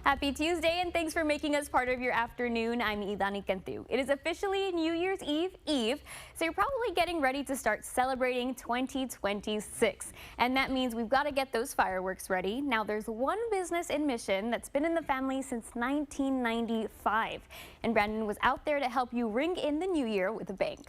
Happy Tuesday, and thanks for making us part of your afternoon. I'm Idani Cantu. It is officially New Year's Eve, so you're probably getting ready to start celebrating 2026. And that means we've got to get those fireworks ready. Now, there's one business in Mission that's been in the family since 1995. And Brandon was out there to help you ring in the new year with a bang.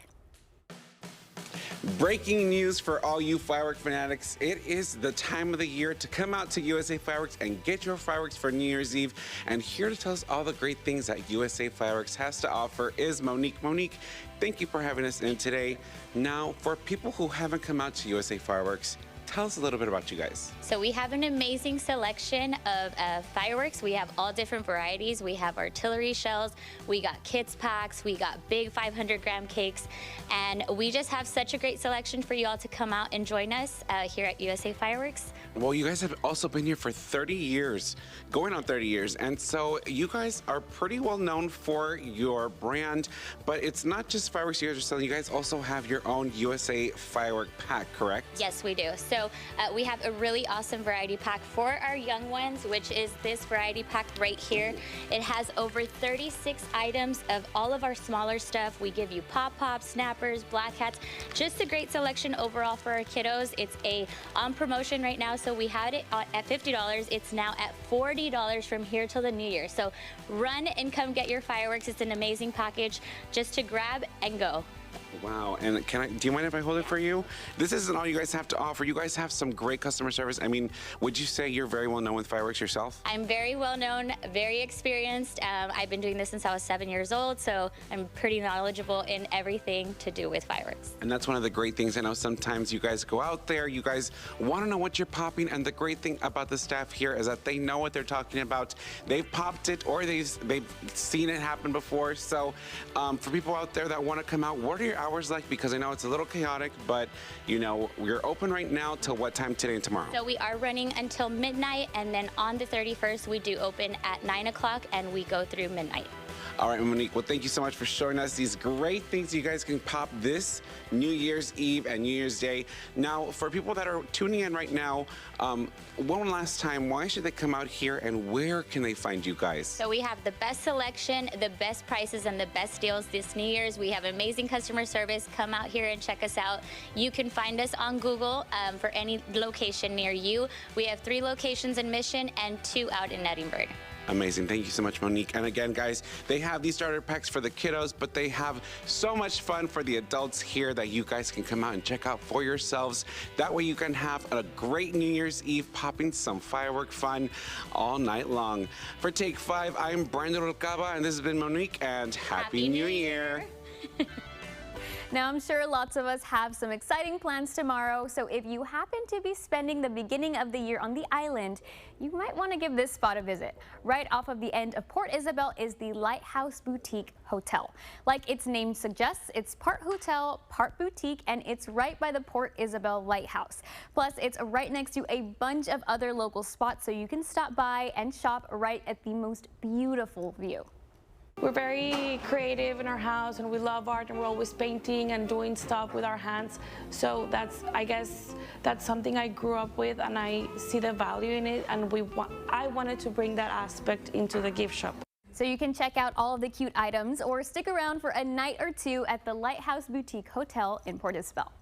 Breaking news for all you firework fanatics. It is the time of the year to come out to USA Fireworks and get your fireworks for New Year's Eve. And here to tell us all the great things that USA Fireworks has to offer is Monique. Monique, thank you for having us in today. Now, for people who haven't come out to USA Fireworks, tell us a little bit about you guys. So we have an amazing selection of fireworks. We have all different varieties. We have artillery shells, we got kids packs, we got big 500-gram cakes, and we just have such a great selection for you all to come out and join us here at USA Fireworks. Well, you guys have also been here for 30 years, going on 30 years, and so you guys are pretty well known for your brand, but it's not just fireworks you guys are selling. You guys also have your own USA Firework pack, correct? Yes, we do. So we have a really awesome variety pack for our young ones, which is this variety pack right here. It has over 36 items of all of our smaller stuff. We give you pop-pops, snappers, black hats, just a great selection overall for our kiddos. It's on promotion right now, so we had it at $50. It's now at $40 from here till the new year. So run and come get your fireworks. It's an amazing package just to grab and go. Wow, and do you mind if I hold it for you? This isn't all you guys have to offer. You guys have some great customer service. I mean, would you say you're very well known with fireworks yourself? I'm very well known, very experienced. I've been doing this since I was 7 years old, so I'm pretty knowledgeable in everything to do with fireworks. And that's one of the great things. I know sometimes you guys go out there, you guys want to know what you're popping, and the great thing about the staff here is that they know what they're talking about. They've popped it or they've seen it happen before. So for people out there that want to come out, what are your hours like? Because I know it's a little chaotic, but you know, we're open right now till what time today and tomorrow? So we are running until midnight, and then on the 31st we do open at 9 o'clock and we go through midnight. All right, Monique, well, thank you so much for showing us these great things you guys can pop this New Year's Eve and New Year's Day. Now, for people that are tuning in right now, one last time, why should they come out here and where can they find you guys? So we have the best selection, the best prices, and the best deals this New Year's. We have amazing customer service. Come out here and check us out. You can find us on Google for any location near you. We have 3 locations in Mission and 2 out in Edinburgh. Amazing. Thank you so much, Monique. And again, guys, they have these starter packs for the kiddos, but they have so much fun for the adults here that you guys can come out and check out for yourselves. That way you can have a great New Year's Eve popping some firework fun all night long. For Take 5, I'm Brandon Rubalcaba, and this has been Monique, and Happy New Year. Now, I'm sure lots of us have some exciting plans tomorrow, so if you happen to be spending the beginning of the year on the island, you might want to give this spot a visit. Right off of the end of Port Isabel is the Lighthouse Boutique Hotel. Like its name suggests, it's part hotel, part boutique, and it's right by the Port Isabel Lighthouse. Plus, it's right next to a bunch of other local spots, so you can stop by and shop right at the most beautiful view. We're very creative in our house, and we love art, and we're always painting and doing stuff with our hands. So I guess that's something I grew up with, and I see the value in it, and I wanted to bring that aspect into the gift shop. So you can check out all of the cute items or stick around for a night or two at the Lighthouse Boutique Hotel in Port Isabel.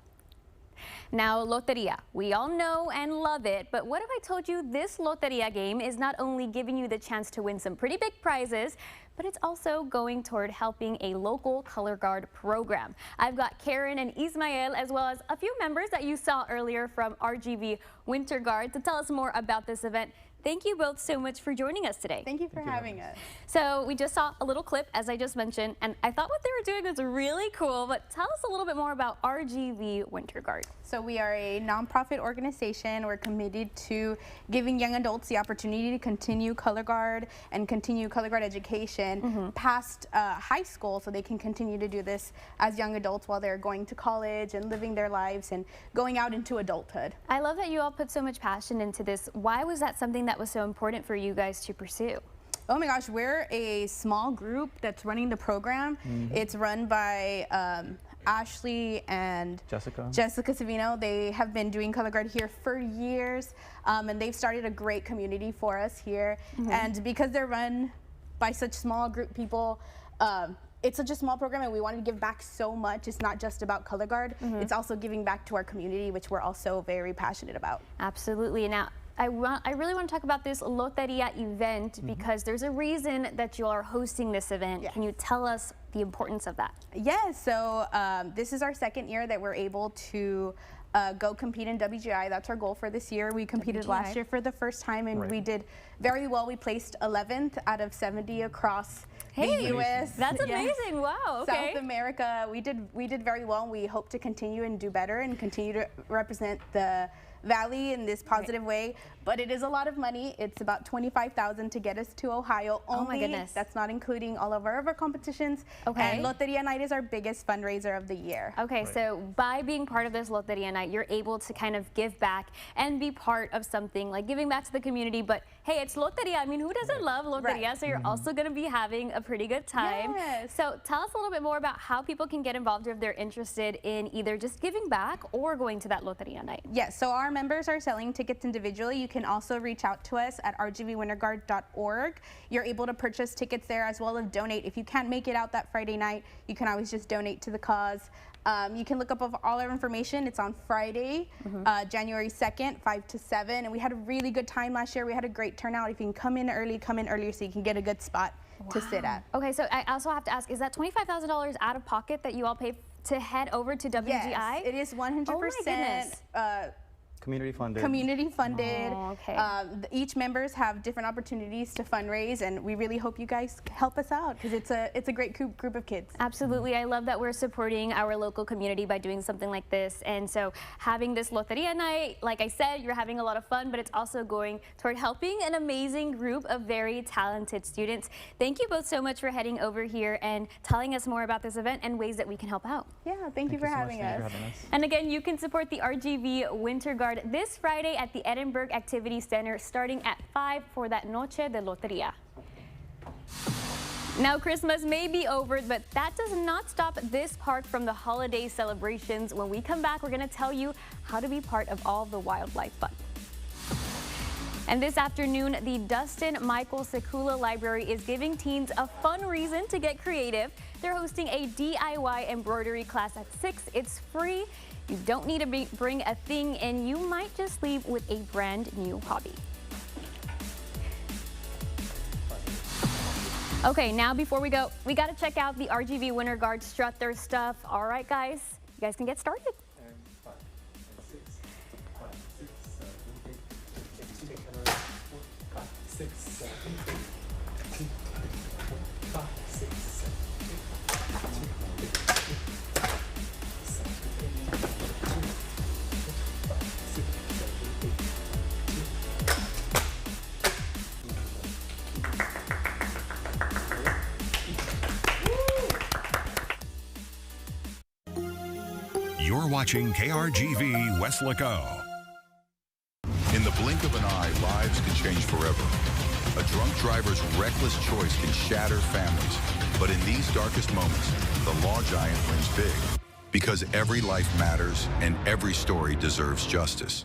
Now, Loteria. We all know and love it, but what if I told you this Loteria game is not only giving you the chance to win some pretty big prizes, but it's also going toward helping a local color guard program. I've got Karen and Ismael, as well as a few members that you saw earlier from RGV Winter Guard, to tell us more about this event. Thank you both so much for joining us today. Thank you for having us. So we just saw a little clip, as I just mentioned, and I thought what they were doing was really cool, but tell us a little bit more about RGV Winter Guard. So we are a nonprofit organization. We're committed to giving young adults the opportunity to continue color guard and continue color guard education past high school, so they can continue to do this as young adults while they're going to college and living their lives and going out into adulthood. I love that you all put so much passion into this. Why was that something that was so important for you guys to pursue? Oh my gosh, we're a small group that's running the program. It's run by Ashley and Jessica Savino. They have been doing color guard here for years, and they've started a great community for us here. And because they're run by such small group people, it's such a small program, and we wanted to give back so much. It's not just about color guard, it's also giving back to our community, which we're also very passionate about. Absolutely. Now, I really want to talk about this Loteria event because there's a reason that you are hosting this event. Yes. Can you tell us the importance of that? Yes, so this is our second year that we're able to go compete in WGI. That's our goal for this year. We competed last year for the first time, and we did very well. We placed 11th out of 70 across the U.S. That's amazing. Wow. Okay. South America, we did very well, and we hope to continue and do better and continue to represent the Valley in this positive way. But it is a lot of money. It's about $25,000 to get us to Ohio only. Oh my goodness. That's not including all of our other competitions. Okay. And Loteria Night is our biggest fundraiser of the year. Okay, so by being part of this Loteria Night, you're able to kind of give back and be part of something like giving back to the community. But hey, it's Loteria. I mean, who doesn't love Loteria? So you're also going to be having a pretty good time. Yes. So tell us a little bit more about how people can get involved if they're interested in either just giving back or going to that Loteria Night. Yes, so our members are selling tickets individually. You can also reach out to us at rgvwinterguard.org. You're able to purchase tickets there as well as donate. If you can't make it out that Friday night, you can always just donate to the cause. You can look up all our information. It's on Friday, January 2nd, 5 to 7. And we had a really good time last year. We had a great turnout. If you can come in earlier so you can get a good spot to sit at. Okay, so I also have to ask, is that $25,000 out of pocket that you all pay to head over to WGI? Yes, it is 100%. Oh my goodness. community funded. Community funded. Oh, okay. Each members have different opportunities to fundraise, and we really hope you guys help us out because it's a great group of kids. Absolutely. I love that we're supporting our local community by doing something like this. And so having this Loteria Night, like I said, you're having a lot of fun, but it's also going toward helping an amazing group of very talented students. Thank you both so much for heading over here and telling us more about this event and ways that we can help out. Yeah, thank you for having us. And again, you can support the RGV Winter Guard this Friday at the Edinburgh Activity Center starting at 5 for that Noche de Loteria. Now, Christmas may be over, but that does not stop this park from the holiday celebrations. When we come back, we're going to tell you how to be part of all the wildlife fun. And this afternoon, the Dustin Michael Sekula Library is giving teens a fun reason to get creative. They're hosting a DIY embroidery class at 6. It's free. You don't need to bring a thing, and you might just leave with a brand new hobby. Okay, now before we go, we got to check out the RGV Winter Guard strut their stuff. All right, guys, you guys can get started. You're watching KRGV Weslaco. In the blink of an eye, lives can change forever. A drunk driver's reckless choice can shatter families. But in these darkest moments, the law giant wins big. Because every life matters and every story deserves justice.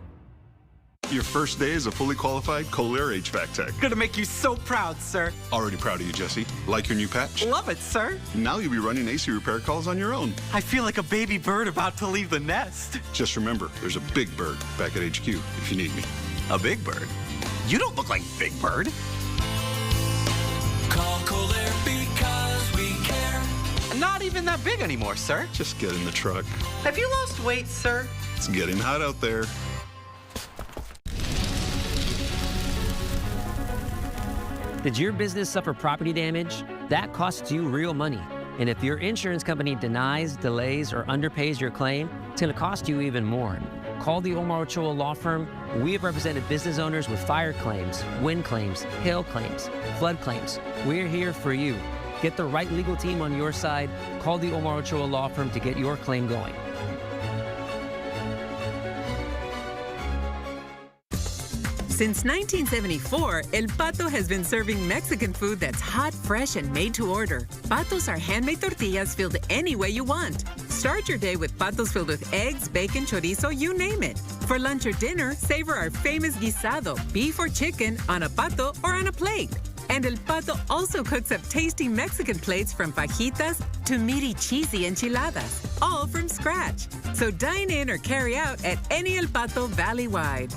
Your first day as a fully qualified Kohler HVAC tech. Gonna make you so proud, sir. Already proud of you, Jesse. Like your new patch? Love it, sir. Now you'll be running AC repair calls on your own. I feel like a baby bird about to leave the nest. Just remember, there's a big bird back at HQ if you need me. A big bird? You don't look like Big Bird. Call Kohler because we care. Not even that big anymore, sir. Just get in the truck. Have you lost weight, sir? It's getting hot out there. Did your business suffer property damage? That costs you real money. And if your insurance company denies, delays, or underpays your claim, it's going to cost you even more. Call the Omar Ochoa Law Firm. We have represented business owners with fire claims, wind claims, hail claims, flood claims. We're here for you. Get the right legal team on your side. Call the Omar Ochoa Law Firm to get your claim going. Since 1974, El Pato has been serving Mexican food that's hot, fresh, and made to order. Patos are handmade tortillas filled any way you want. Start your day with patos filled with eggs, bacon, chorizo, you name it. For lunch or dinner, savor our famous guisado, beef or chicken, on a pato or on a plate. And El Pato also cooks up tasty Mexican plates from fajitas to meaty, cheesy enchiladas, all from scratch. So dine in or carry out at any El Pato valley-wide.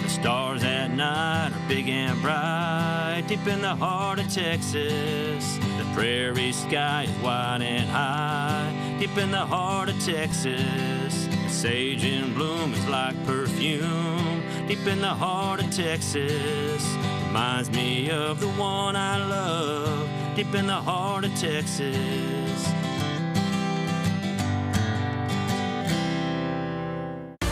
The stars at night are big and bright, deep in the heart of Texas. The prairie sky is wide and high, deep in the heart of Texas. The sage in bloom is like perfume, deep in the heart of Texas. Reminds me of the one I love, deep in the heart of Texas.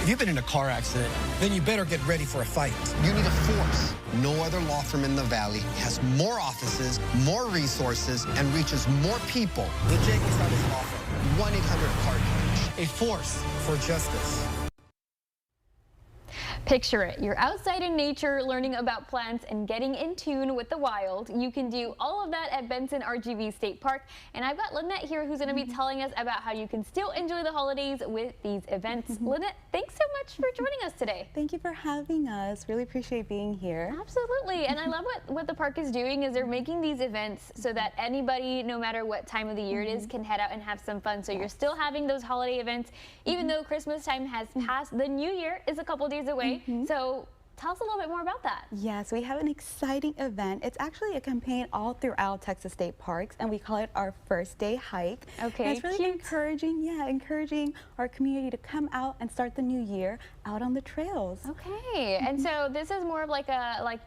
If you've been in a car accident, then you better get ready for a fight. You need a force. No other law firm in the Valley has more offices, more resources, and reaches more people. The Jake Estrada's law firm, 1-800-PARTNER. A force for justice. Picture it. You're outside in nature, learning about plants and getting in tune with the wild. You can do all of that at Benson RGV State Park. And I've got Lynette here who's going to be telling us about how you can still enjoy the holidays with these events. Lynette, thanks so much for joining us today. Thank you for having us. Really appreciate being here. Absolutely. And I love what the park is doing is they're making these events so that anybody, no matter what time of the year it is, can head out and have some fun. So you're still having those holiday events, even though Christmas time has passed. The new year is a couple days away. So tell us a little bit more about that. Yes, we have an exciting event. It's actually a campaign all throughout Texas State Parks, and we call it our first day hike. Okay, and it's really encouraging our community to come out and start the new year out on the trails. Okay, and so this is more of like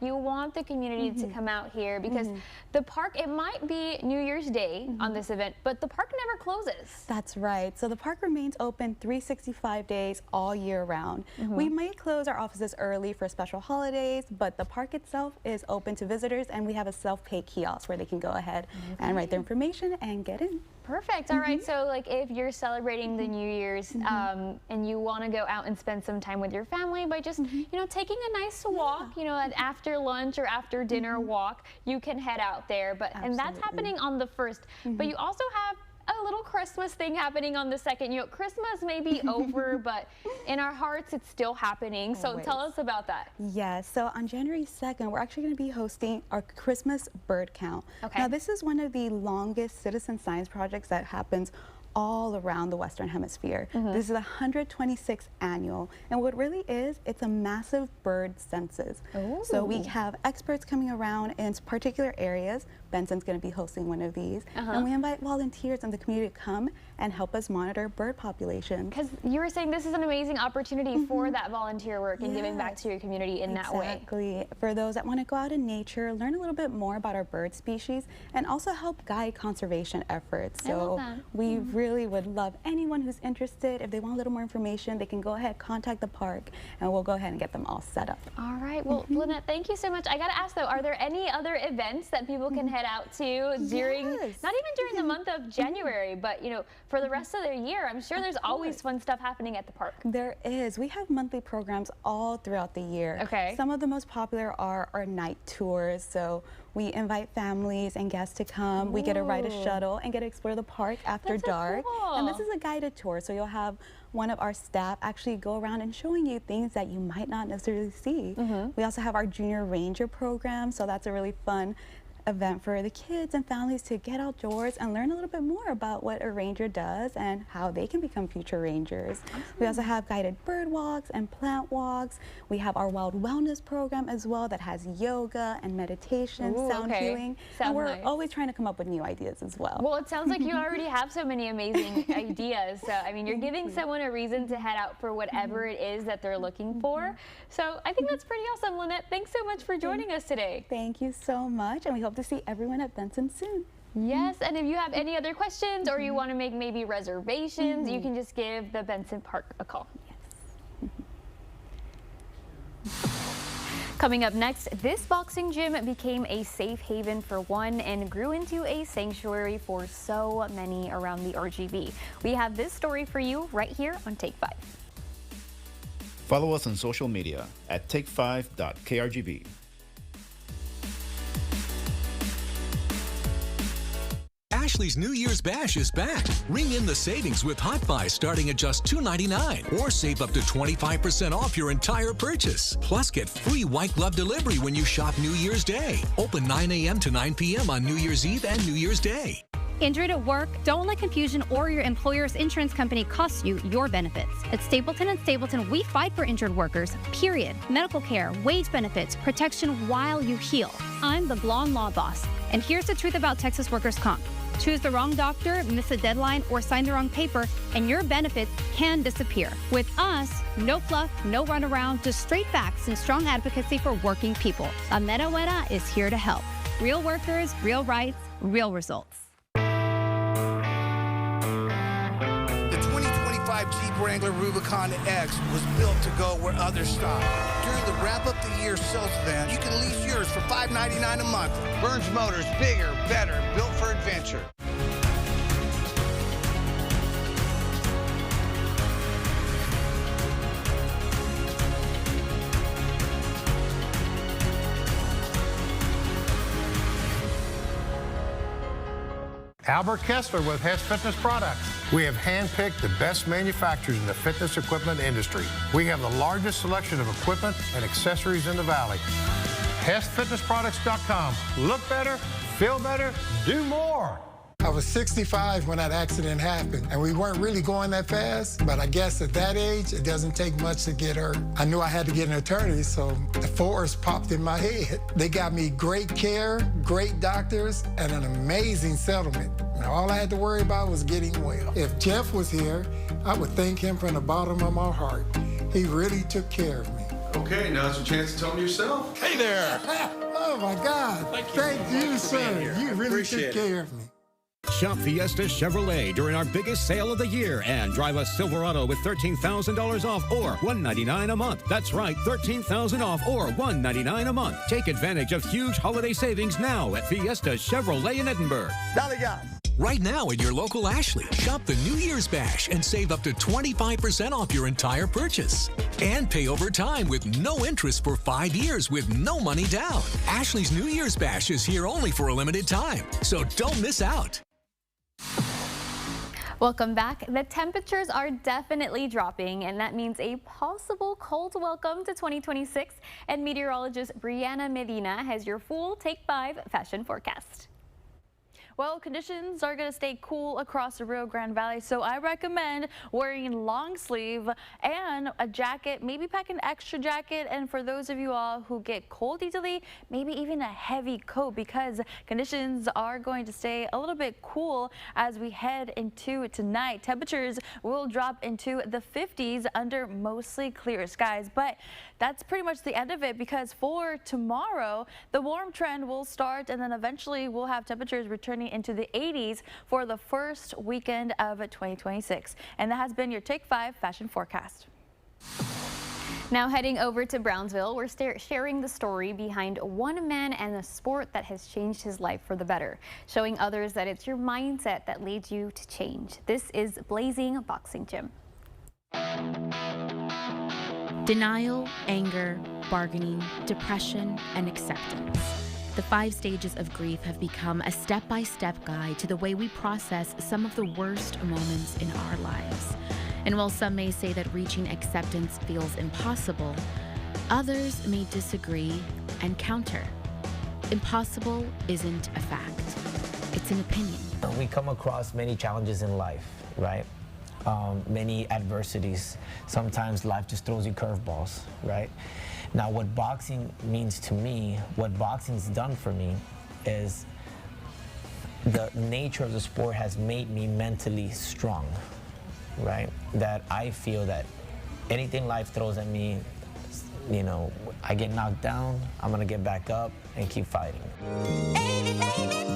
you want the community to come out here because the park, it might be New Year's Day on this event, but the park never closes. That's right. So the park remains open 365 days all year round. We might close our offices early for special holidays, but the park itself is open to visitors, and we have a self-pay kiosk where they can go ahead and write their information and get in. Perfect. All right. So like if you're celebrating the New Year's and you want to go out and spend some time with your family by just, you know, taking a nice walk, you know, an after lunch or after dinner walk, you can head out there. But and that's happening on the 1st. But you also have a little Christmas thing happening on the 2nd. You know, Christmas may be over, but in our hearts, it's still happening. So tell us about that. Yes. So on January 2nd, we're actually going to be hosting our Christmas bird count. Now, this is one of the longest citizen science projects that happens all around the Western Hemisphere. This is the 126th annual, and what really is, it's a massive bird census. So we have experts coming around in particular areas. Benson's going to be hosting one of these, and we invite volunteers in the community to come and help us monitor bird populations. Because you were saying this is an amazing opportunity for that volunteer work and giving back to your community in that way. Exactly. For those that want to go out in nature, learn a little bit more about our bird species, and also help guide conservation efforts. So we really would love anyone who's interested. If they want a little more information, they can go ahead, contact the park, and we'll go ahead and get them all set up. All right. Well, Lynette, thank you so much. I got to ask though, are there any other events that people can head out to during, not even during the month of January, but you know, for the rest of the year? I'm sure there's always fun stuff happening at the park. There is. We have monthly programs all throughout the year. Okay. Some of the most popular are our night tours. So we invite families and guests to come. We get to ride a shuttle and get to explore the park after dark. Cool. And this is a guided tour, so you'll have one of our staff actually go around and showing you things that you might not necessarily see. We also have our Junior Ranger program, so that's a really fun event for the kids and families to get outdoors and learn a little bit more about what a ranger does and how they can become future rangers. We also have guided bird walks and plant walks. We have our Wild Wellness program as well that has yoga and meditation, sound healing. And we're always trying to come up with new ideas as well. Well, it sounds like you already have so many amazing ideas. So, I mean, you're giving someone a reason to head out for whatever it is that they're looking for. So I think that's pretty awesome, Lynette. Thanks so much for joining us today. Thank you so much, and we hope to see everyone at Benson soon. Yes, and if you have any other questions or you want to make maybe reservations, you can just give the Benson Park a call. Coming up next, this boxing gym became a safe haven for one and grew into a sanctuary for so many around the RGV. We have this story for you right here on Take 5. Follow us on social media at take5.krgv. Ashley's New Year's Bash is back. Ring in the savings with Hot Buy starting at just $2.99 or save up to 25% off your entire purchase. Plus, get free white glove delivery when you shop New Year's Day. Open 9 a.m. to 9 p.m. on New Year's Eve and New Year's Day. Injured at work? Don't let confusion or your employer's insurance company cost you your benefits. At Stapleton & Stapleton, we fight for injured workers, period. Medical care, wage benefits, protection while you heal. I'm the blonde law boss, and here's the truth about Texas workers' comp. Choose the wrong doctor, miss a deadline, or sign the wrong paper, and your benefits can disappear. With us, no fluff, no runaround, just straight facts and strong advocacy for working people. La Mera Huera is here to help. Real workers, real rights, real results. Jeep Wrangler Rubicon X was built to go where others stop. During the Wrap Up the Year sales event, you can lease yours for $5.99 a month. Burns Motors, bigger, better, built for adventure. Albert Kessler with Hess Fitness Products. We have handpicked the best manufacturers in the fitness equipment industry. We have the largest selection of equipment and accessories in the valley. HessFitnessProducts.com. Look better, feel better, do more. I was 65 when that accident happened, and we weren't really going that fast, but I guess at that age, it doesn't take much to get hurt. I knew I had to get an attorney, so the force popped in my head. They got me great care, great doctors, and an amazing settlement. And all I had to worry about was getting well. If Jeff was here, I would thank him from the bottom of my heart. He really took care of me. Okay, now's your chance to tell me yourself. Hey there! Oh my God, thank you, sir. You really took care of me. Shop Fiesta Chevrolet during our biggest sale of the year and drive a Silverado with $13,000 off or $199 a month. That's right, $13,000 off or $199 a month. Take advantage of huge holiday savings now at Fiesta Chevrolet in Edinburg. Right now at your local Ashley, shop the New Year's Bash and save up to 25% off your entire purchase. And pay over time with no interest for 5 years with no money down. Ashley's New Year's Bash is here only for a limited time, so don't miss out. Welcome back. The temperatures are definitely dropping, and that means a possible cold welcome to 2026. And meteorologist Brianna Medina has your full Take 5 fashion forecast. Well, conditions are going to stay cool across the Rio Grande Valley, so I recommend wearing long sleeve and a jacket, maybe pack an extra jacket, and for those of you all who get cold easily, maybe even a heavy coat, because conditions are going to stay a little bit cool as we head into tonight. Temperatures will drop into the 50s under mostly clear skies, but that's pretty much the end of it, because for tomorrow, the warm trend will start, and then eventually we'll have temperatures returning into the 80s for the first weekend of 2026. And that has been your Take 5 fashion forecast. Now heading over to Brownsville, we're sharing the story behind one man and a sport that has changed his life for the better, showing others that it's your mindset that leads you to change. This is Blazing Boxing Gym. Denial, anger, bargaining, depression, and acceptance. The 5 stages of grief have become a step-by-step guide to the way we process some of the worst moments in our lives. And while some may say that reaching acceptance feels impossible, others may disagree and counter. Impossible isn't a fact. It's an opinion. We come across many challenges in life, right? Many adversities. Sometimes life just throws you curveballs, right? Now, what boxing means to me, what boxing's done for me, is the nature of the sport has made me mentally strong, right? That I feel that anything life throws at me, you know, I get knocked down, I'm gonna get back up and keep fighting. Baby, baby.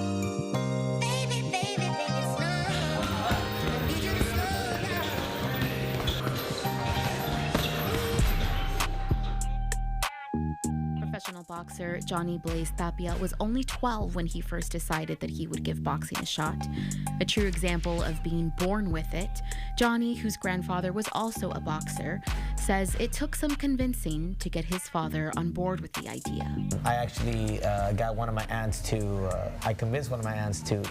Professional boxer Johnny Blaze Tapia was only 12 when he first decided that he would give boxing a shot. A true example of being born with it, Johnny, whose grandfather was also a boxer, says it took some convincing to get his father on board with the idea. I actually got one of my aunts to, I convinced one of my aunts to,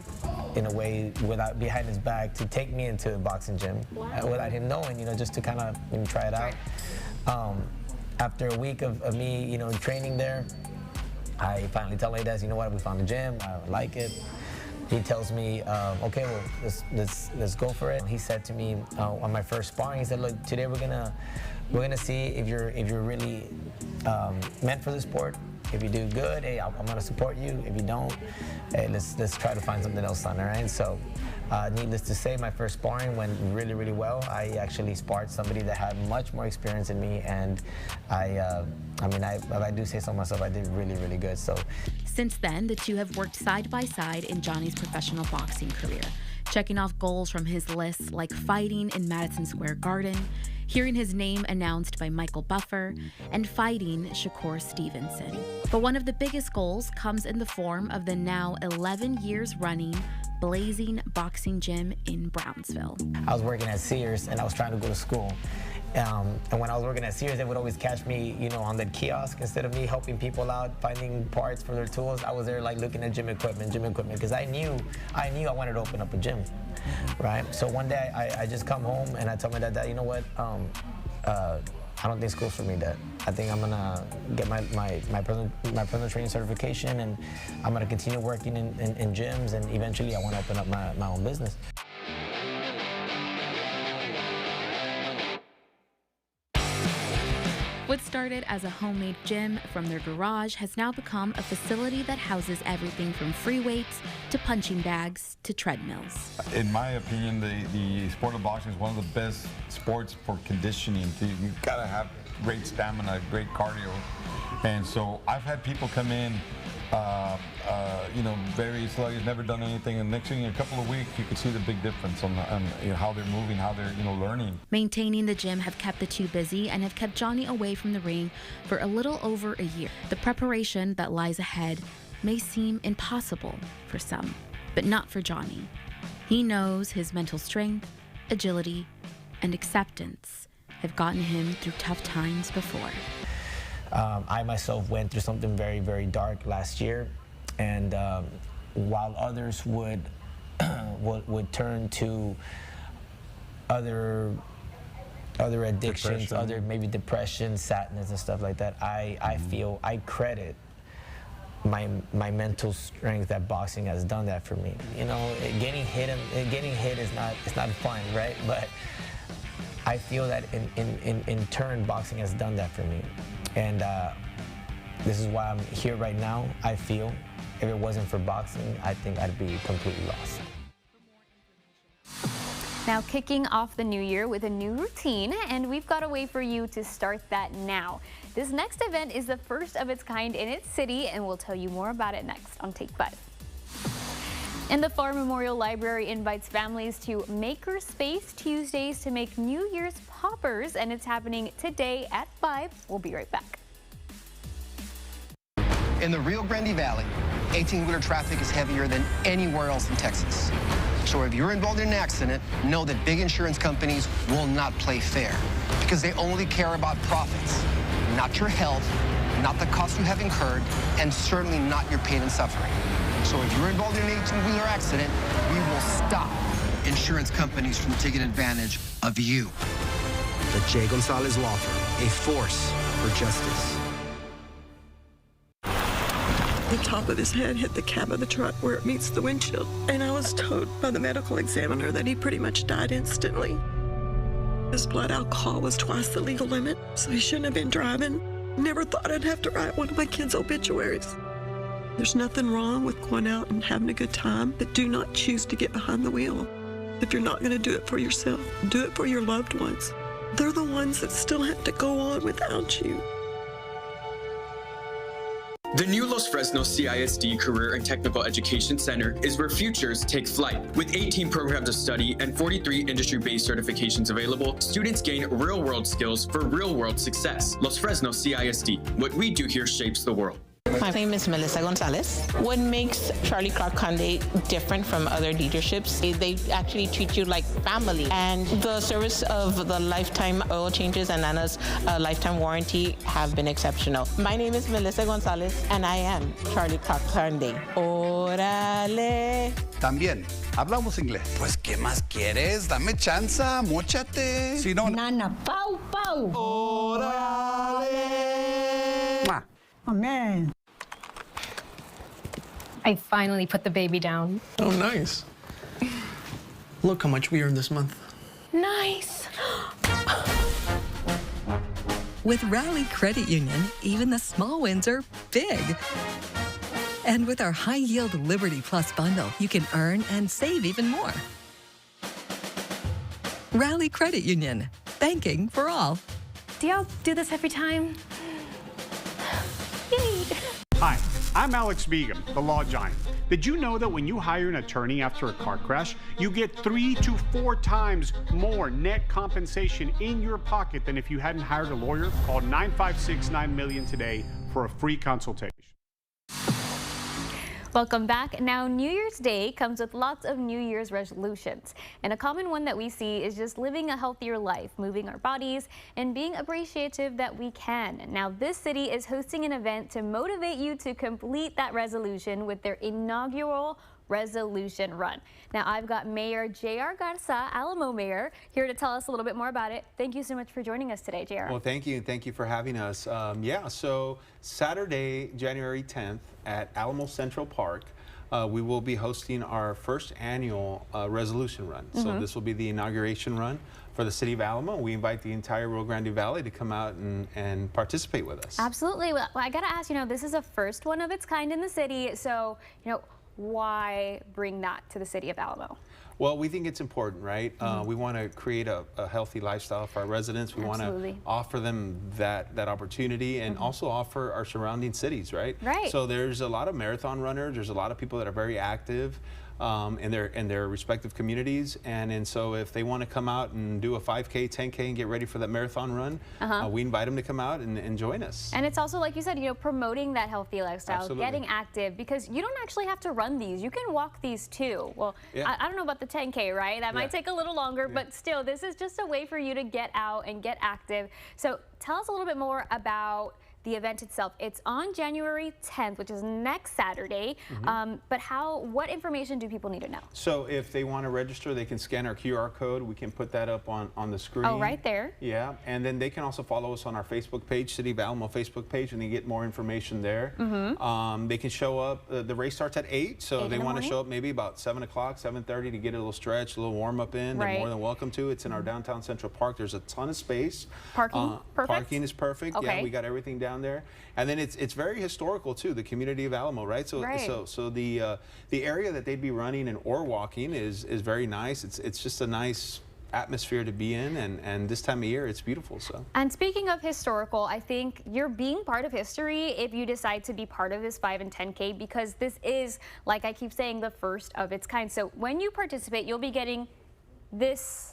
in a way, without behind his back, to take me into a boxing gym without him knowing, you know, just to kind of try it out. After a week of me, you know, training there, I finally tell my dad, you know what, we found a gym, I like it. He tells me, okay, well, let's go for it. He said to me on my first sparring, he said, look, today we're gonna see if you're really meant for the sport. If you do good, hey, I'm gonna support you. If you don't, hey, let's try to find something else on, all right? So, needless to say, my first sparring went really, really well. I actually sparred somebody that had much more experience than me, and I mean, if I do say so myself, I did really, really good. So, since then, the two have worked side by side in Johnny's professional boxing career, checking off goals from his list like fighting in Madison Square Garden, hearing his name announced by Michael Buffer, and fighting Shakur Stevenson. But one of the biggest goals comes in the form of the now 11 years running Blazing Boxing Gym in Brownsville. I was working at Sears and I was trying to go to school. And when I was working at Sears, they would always catch me, you know, on the kiosk. Instead of me helping people out, finding parts for their tools, I was there like looking at gym equipment, because I knew I wanted to open up a gym, right? So one day I just come home and I tell my dad, you know what, I don't think school's for me, Dad. I think I'm gonna get my personal training certification, and I'm gonna continue working in gyms, and eventually I want to open up my own business. What started as a homemade gym from their garage has now become a facility that houses everything from free weights to punching bags to treadmills. In my opinion, the sport of boxing is one of the best sports for conditioning. You've got to have great stamina, great cardio. And so I've had people come in, you know, very sluggish, never done anything, and next thing in a couple of weeks, you can see the big difference on you know, how they're moving, how they're, you know, learning. Maintaining the gym have kept the two busy and have kept Johnny away from the ring for a little over a year. The preparation that lies ahead may seem impossible for some, but not for Johnny. He knows his mental strength, agility, and acceptance have gotten him through tough times before. I myself went through something very, very dark last year, and while others would turn to other addictions, maybe depression, sadness, and stuff like that, I feel I credit my mental strength that boxing has done that for me. You know, getting hit is not fun, right? But I feel that in turn, boxing has done that for me. And this is why I'm here right now. I feel if it wasn't for boxing, I think I'd be completely lost. Now kicking off the new year with a new routine, and we've got a way for you to start that now. This next event is the first of its kind in its city, and we'll tell you more about it next on Take 5. And the Farr Memorial Library invites families to Makerspace Tuesdays to make New Year's poppers, and it's happening today at 5. We'll be right back. In the Rio Grande Valley, 18-wheeler traffic is heavier than anywhere else in Texas. So if you're involved in an accident, know that big insurance companies will not play fair because they only care about profits, not your health, not the cost you have incurred, and certainly not your pain and suffering. So if you're involved in an 18-wheeler accident, we will stop insurance companies from taking advantage of you. The Jay Gonzalez Law Firm, a force for justice. The top of his head hit the cab of the truck where it meets the windshield, and I was told by the medical examiner that he pretty much died instantly. His blood alcohol was twice the legal limit, so he shouldn't have been driving. Never thought I'd have to write one of my kids' obituaries. There's nothing wrong with going out and having a good time, but do not choose to get behind the wheel. If you're not going to do it for yourself, do it for your loved ones. They're the ones that still have to go on without you. The new Los Fresnos CISD Career and Technical Education Center is where futures take flight. With 18 programs of study and 43 industry-based certifications available, students gain real-world skills for real-world success. Los Fresnos CISD. What we do here shapes the world. My name is Melissa Gonzalez. What makes Charlie Clark Hyundai different from other dealerships is they actually treat you like family. And the service of the lifetime oil changes and Nana's lifetime warranty have been exceptional. My name is Melissa Gonzalez, and I am Charlie Clark Hyundai. Órale. También hablamos inglés. Pues, ¿qué más quieres? Dame chanza, móchate. Si no... Nana, pau, pau. Órale. Mwah. Amen. I finally put the baby down. Oh, nice. Look how much we earned this month. Nice. With Rally Credit Union, even the small wins are big. And with our high-yield Liberty Plus bundle, you can earn and save even more. Rally Credit Union, banking for all. Do y'all do this every time? Hi, I'm Alex Beegum, the Law Giant. Did you know that when you hire an attorney after a car crash, you get 3 to 4 times more net compensation in your pocket than if you hadn't hired a lawyer? Call 956-9 today for a free consultation. Welcome back. Now, New Year's Day comes with lots of New Year's resolutions. And a common one that we see is just living a healthier life, moving our bodies, and being appreciative that we can. Now, this city is hosting an event to motivate you to complete that resolution with their inaugural resolution run. Now, I've got Mayor J.R. Garza, Alamo Mayor, here to tell us a little bit more about it. Thank you so much for joining us today, J.R. Well, thank you. Thank you for having us. Yeah, so Saturday, January 10th at Alamo Central Park, we will be hosting our first annual resolution run. So this will be the inauguration run for the city of Alamo. We invite the entire Rio Grande Valley to come out and participate with us. Absolutely. Well, I got to ask, this is a first one of its kind in the city. So, why bring that to the city of Alamo? Well, we think it's important, right? We want to create a healthy lifestyle for our residents. We want to offer them that opportunity and also offer our surrounding cities, right? Right. So there's a lot of marathon runners. There's a lot of people that are very active in their respective communities. And so if they want to come out and do a 5K, 10K and get ready for that marathon run, we invite them to come out and join us. And it's also, like you said, promoting that healthy lifestyle, Absolutely. Getting active, because you don't actually have to run these. You can walk these too. Well, Yeah. I don't know about the 10K, right? That might take a little longer, but still, this is just a way for you to get out and get active. So tell us a little bit more about the event itself. It's on January 10th, which is next Saturday. But what information do people need to know? So if they want to register, they can scan our QR code. We can put that up on the screen. Oh, right there. Yeah, and then they can also follow us on our Facebook page, City of Alamo Facebook page, and they get more information there. They can show up. The race starts at 8, so if they want to show up maybe about 7 o'clock, 7:30 to get a little stretch, a little warm up in. They're more than welcome to. It's in our downtown Central Park. There's a ton of space. Parking, perfect? Parking is perfect. Okay. Yeah, we got everything down there, and then it's very historical too. The community of Alamo, right? So the area that they'd be running or walking is very nice. It's just a nice atmosphere to be in, and this time of year it's beautiful. So. And speaking of historical, I think you're being part of history if you decide to be part of this 5 and 10K, because this is, like I keep saying, the first of its kind. So when you participate, you'll be getting this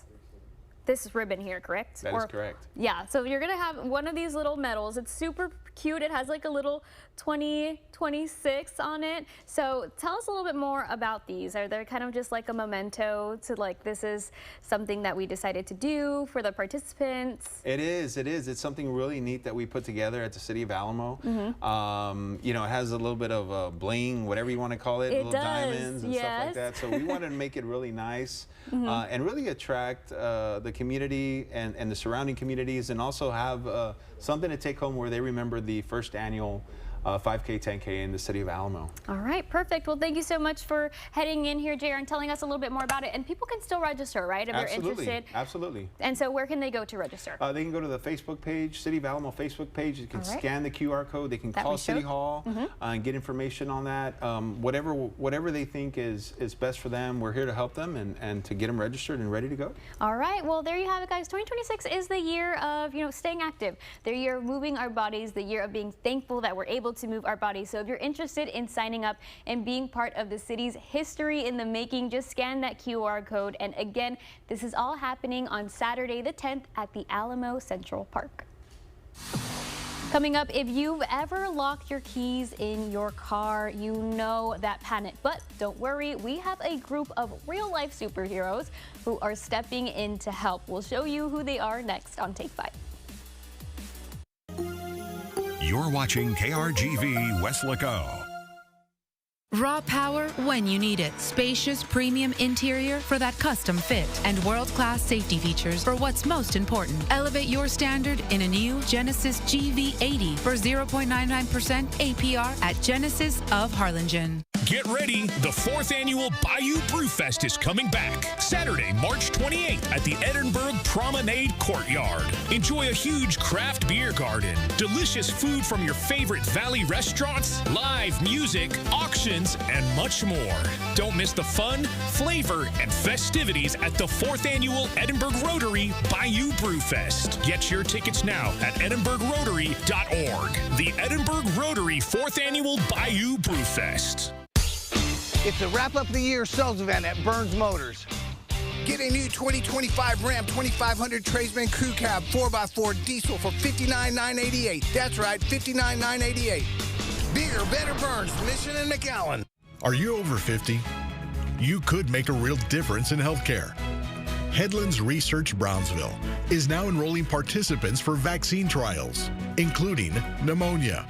ribbon here, correct? That is correct. Yeah, so you're gonna have one of these little medals. It's super cute. It has like a little 2026 on it. So tell us a little bit more about these. Are they kind of just like a memento to this is something that we decided to do for the participants? It is. It's something really neat that we put together at the City of Alamo. It has a little bit of bling, whatever you want to call it, little diamonds and stuff like that. So we wanted to make it really nice and really attract the community and the surrounding communities, and also have something to take home where they remember the first annual 5K, 10K in the City of Alamo. All right, perfect. Well, thank you so much for heading in here, JR, and telling us a little bit more about it. And people can still register, right, if they're interested? Absolutely. And so where can they go to register? They can go to the Facebook page, City of Alamo Facebook page. You can scan the QR code. They can call City Hall and get information on that. Whatever they think is best for them, we're here to help them and to get them registered and ready to go. All right. Well, there you have it, guys. 2026 is the year of, staying active, the year of moving our bodies, the year of being thankful that we're able to move our bodies. So if you're interested in signing up and being part of the city's history in the making, just scan that QR code. And again, this is all happening on Saturday the 10th at the Alamo Central Park. Coming up, if you've ever locked your keys in your car, you know that panic. But don't worry, we have a group of real-life superheroes who are stepping in to help. We'll show you who they are next on Take 5. You're watching KRGV Weslaco. Raw power when you need it. Spacious premium interior for that custom fit. And world-class safety features for what's most important. Elevate your standard in a new Genesis GV80 for 0.99% APR at Genesis of Harlingen. Get ready, the 4th annual Bayou Brewfest is coming back. Saturday, March 28th at the Edinburgh Promenade Courtyard. Enjoy a huge craft beer garden, delicious food from your favorite Valley restaurants, live music, auctions, and much more. Don't miss the fun, flavor, and festivities at the 4th annual Edinburgh Rotary Bayou Brewfest. Get your tickets now at edinburghrotary.org. The Edinburgh Rotary 4th annual Bayou Brewfest. It's a wrap-up of the year sales event at Burns Motors. Get a new 2025 Ram 2500 Tradesman Crew Cab 4x4 diesel for $59,988. That's right, $59,988. Bigger, better Burns, Mission and McAllen. Are you over 50? You could make a real difference in healthcare. Headlands Research Brownsville is now enrolling participants for vaccine trials, including pneumonia,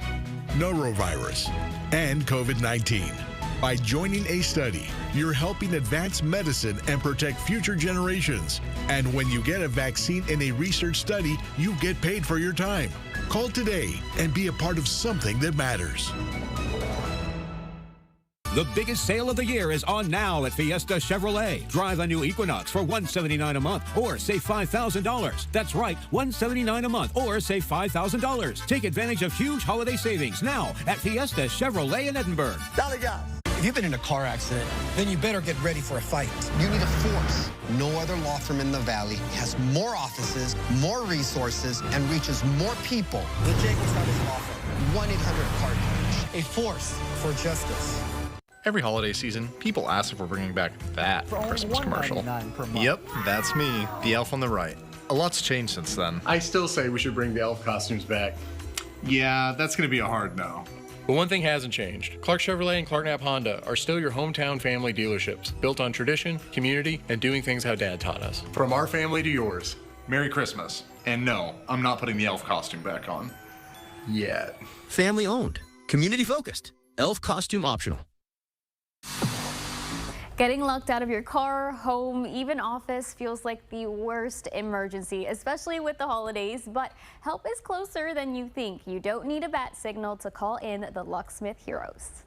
norovirus, and COVID-19. By joining a study, you're helping advance medicine and protect future generations. And when you get a vaccine in a research study, you get paid for your time. Call today and be a part of something that matters. The biggest sale of the year is on now at Fiesta Chevrolet. Drive a new Equinox for $179 a month or save $5,000. That's right, $179 a month or save $5,000. Take advantage of huge holiday savings now at Fiesta Chevrolet in Edinburgh. Dolly guys. If you've been in a car accident, then you better get ready for a fight. You need a force. No other law firm in the Valley has more offices, more resources, and reaches more people. The Jacobs Brothers Law Firm. 1-800-CAR-COACH. A force for justice. Every holiday season, people ask if we're bringing back that Christmas commercial. Yep, that's me, the elf on the right. A lot's changed since then. I still say we should bring the elf costumes back. Yeah, that's going to be a hard no. But one thing hasn't changed. Clark Chevrolet and Clark Knapp Honda are still your hometown family dealerships, built on tradition, community, and doing things how Dad taught us. From our family to yours, Merry Christmas. And no, I'm not putting the elf costume back on. Yet. Family owned, community focused, elf costume optional. Getting locked out of your car, home, even office feels like the worst emergency, especially with the holidays, but help is closer than you think. You don't need a bat signal to call in the Locksmith Heroes.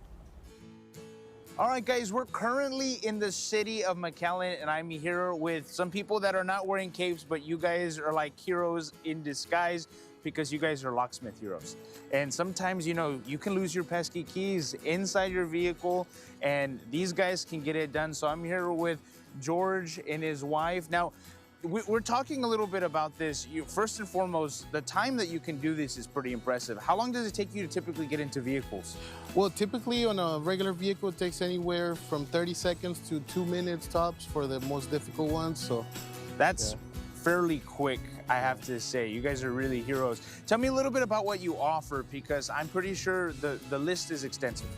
All right, guys, we're currently in the city of McAllen, and I'm here with some people that are not wearing capes, but you guys are like heroes in disguise because you guys are locksmith heroes. And sometimes, you know, you can lose your pesky keys inside your vehicle, and these guys can get it done. So I'm here with George and his wife. Now, we're talking a little bit about this. First and foremost, the time that you can do this is pretty impressive. How long does it take you to typically get into vehicles? Well, typically on a regular vehicle, it takes anywhere from 30 seconds to 2 minutes tops for the most difficult ones. So that's fairly quick, I have to say. You guys are really heroes. Tell me a little bit about what you offer, because I'm pretty sure the list is extensive.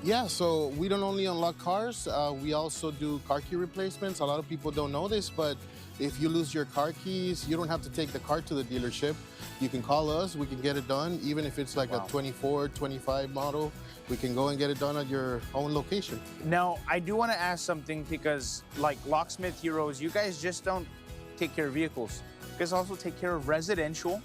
Yeah, so we don't only unlock cars, we also do car key replacements. A lot of people don't know this, but if you lose your car keys, you don't have to take the car to the dealership. You can call us, we can get it done, even if it's like a 24, 25 model. We can go and get it done at your own location. Now, I do want to ask something, because like Locksmith Heroes, you guys just don't take care of vehicles. You guys also take care of residential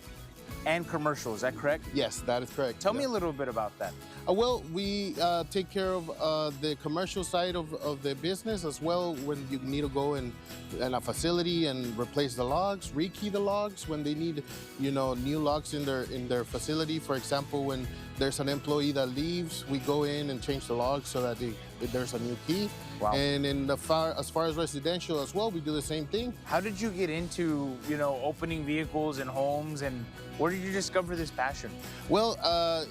and commercial, is that correct? Yes, that is correct. Tell me a little bit about that. Well, we take care of the commercial side of the business as well, when you need to go in a facility and replace the logs, rekey the logs when they need, you know, new logs in their facility. For example, when there's an employee that leaves, we go in and change the logs so that there's a new key. Wow. And as far as residential as well, we do the same thing. How did you get into, you know, opening vehicles and homes, and where did you discover this passion? Well,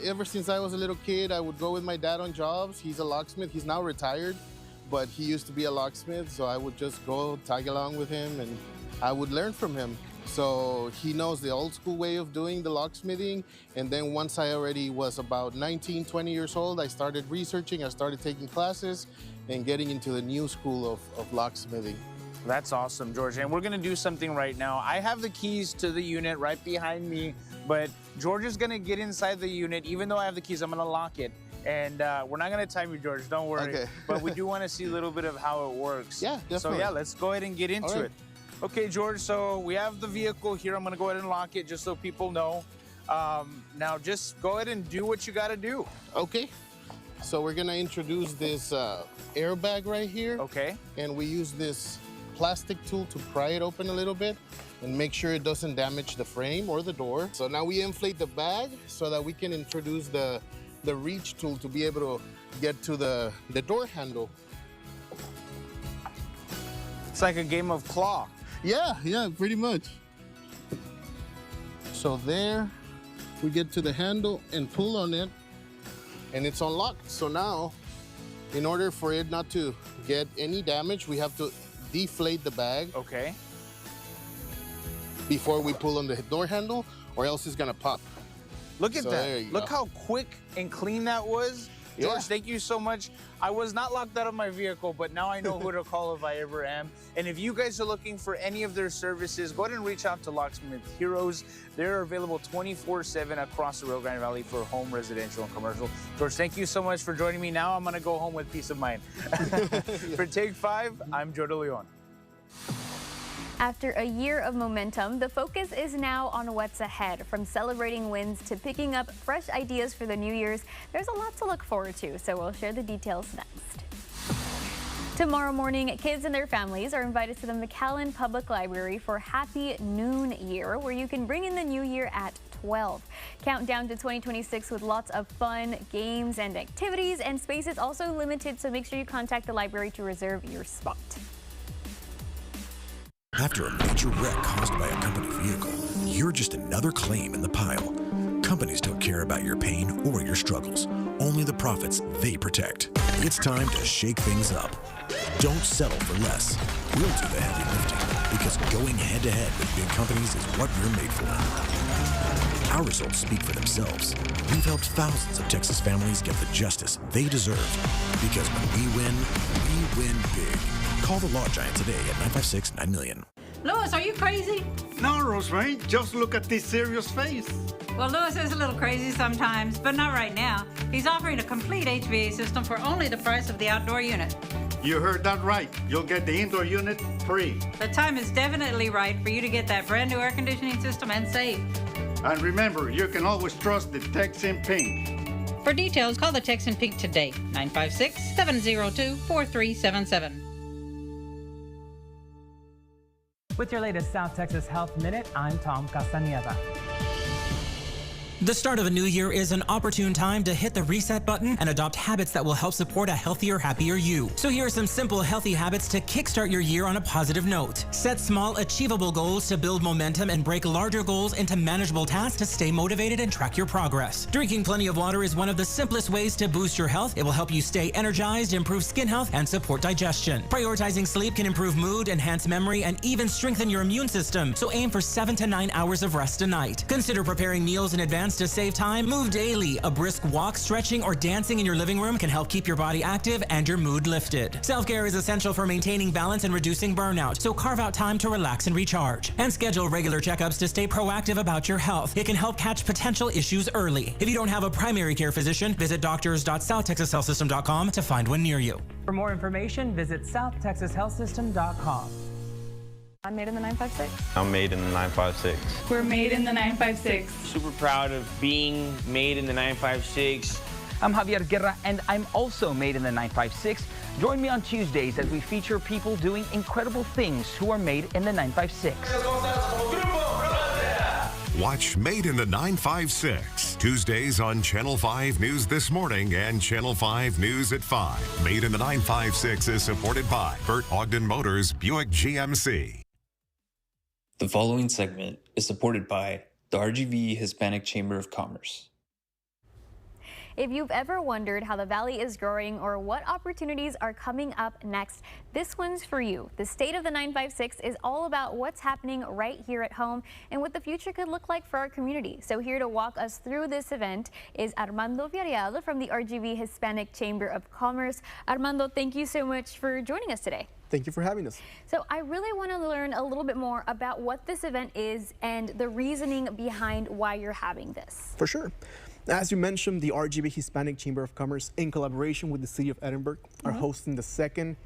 ever since I was a little kid, I would go with my dad on jobs. He's a locksmith. He's now retired, but he used to be a locksmith, so I would just go tag along with him, and I would learn from him. So he knows the old school way of doing the locksmithing. And then once I already was about 19, 20 years old, I started researching, I started taking classes and getting into the new school of locksmithing. That's awesome, George. And we're gonna do something right now. I have the keys to the unit right behind me, but George is gonna get inside the unit. Even though I have the keys, I'm gonna lock it. And we're not gonna time you, George, don't worry. Okay. But we do wanna see a little bit of how it works. Yeah, definitely. So yeah, let's go ahead and get into it. Okay, George, so we have the vehicle here. I'm gonna go ahead and lock it just so people know. Now just go ahead and do what you gotta do. Okay. So we're gonna introduce this airbag right here. Okay. And we use this plastic tool to pry it open a little bit and make sure it doesn't damage the frame or the door. So now we inflate the bag so that we can introduce the reach tool to be able to get to the door handle. It's like a game of claw. Yeah, pretty much. So there, we get to the handle and pull on it, and it's unlocked. So now, in order for it not to get any damage, we have to deflate the bag. Okay. Before we pull on the door handle, or else it's gonna pop. Look at So that. there you Look go. how quick and clean that was. George, Yeah. thank you so much. I was not locked out of my vehicle, but now I know who to call if I ever am. And if you guys are looking for any of their services, go ahead and reach out to Locksmith Heroes. They're available 24/7 across the Rio Grande Valley for home, residential, and commercial. George, thank you so much for joining me. Now I'm gonna go home with peace of mind. For Take 5, I'm Joe De Leon. After a year of momentum, the focus is now on what's ahead. From celebrating wins to picking up fresh ideas for the New Year's, there's a lot to look forward to, so we'll share the details next. Tomorrow morning, kids and their families are invited to the McAllen Public Library for Happy Noon Year, where you can bring in the new year at 12. Countdown to 2026 with lots of fun, games, and activities, and space is also limited, so make sure you contact the library to reserve your spot. After a major wreck caused by a company vehicle, you're just another claim in the pile. Companies don't care about your pain or your struggles, only the profits they protect. It's time to shake things up. Don't settle for less. We'll do the heavy lifting, because going head-to-head with big companies is what we're made for. Our results speak for themselves. We've helped thousands of Texas families get the justice they deserve. Because when we win big. Call the Law Giant today at 956-9000. Louis, are you crazy? No, Rosemary, just look at this serious face. Well, Louis is a little crazy sometimes, but not right now. He's offering a complete HVAC system for only the price of the outdoor unit. You heard that right. You'll get the indoor unit free. The time is definitely right for you to get that brand new air conditioning system and save. And remember, you can always trust the Texan Pink. For details, call the Texan Pink today, 956-702-4377. With your latest South Texas Health Minute, I'm Tom Castañeda. The start of a new year is an opportune time to hit the reset button and adopt habits that will help support a healthier, happier you. So here are some simple, healthy habits to kickstart your year on a positive note. Set small, achievable goals to build momentum and break larger goals into manageable tasks to stay motivated and track your progress. Drinking plenty of water is one of the simplest ways to boost your health. It will help you stay energized, improve skin health, and support digestion. Prioritizing sleep can improve mood, enhance memory, and even strengthen your immune system. So aim for 7 to 9 hours of rest a night. Consider preparing meals in advance to save time. Move daily. A brisk walk, stretching, or dancing in your living room can help keep your body active and your mood lifted. Self-care is essential for maintaining balance and reducing burnout, so carve out time to relax and recharge. And schedule regular checkups to stay proactive about your health. It can help catch potential issues early. If you don't have a primary care physician, visit doctors.southtexashealthsystem.com to find one near you. For more information, visit southtexashealthsystem.com. I'm made in the 956. I'm made in the 956. We're made in the 956. Super proud of being made in the 956. I'm Javier Guerra, and I'm also made in the 956. Join me on Tuesdays as we feature people doing incredible things who are made in the 956. Watch Made in the 956, Tuesdays on Channel 5 News This Morning and Channel 5 News at 5. Made in the 956 is supported by Burt Ogden Motors Buick GMC. The following segment is supported by the RGV Hispanic Chamber of Commerce. If you've ever wondered how the Valley is growing or what opportunities are coming up next, this one's for you. The State of the 956 is all about what's happening right here at home and what the future could look like for our community. So here to walk us through this event is Armando Villarreal from the RGV Hispanic Chamber of Commerce. Armando, thank you so much for joining us today. Thank you for having us. So I really want to learn a little bit more about what this event is and the reasoning behind why you're having this. For sure. As you mentioned, the RGV Hispanic Chamber of Commerce, in collaboration with the City of Edinburgh, are hosting the second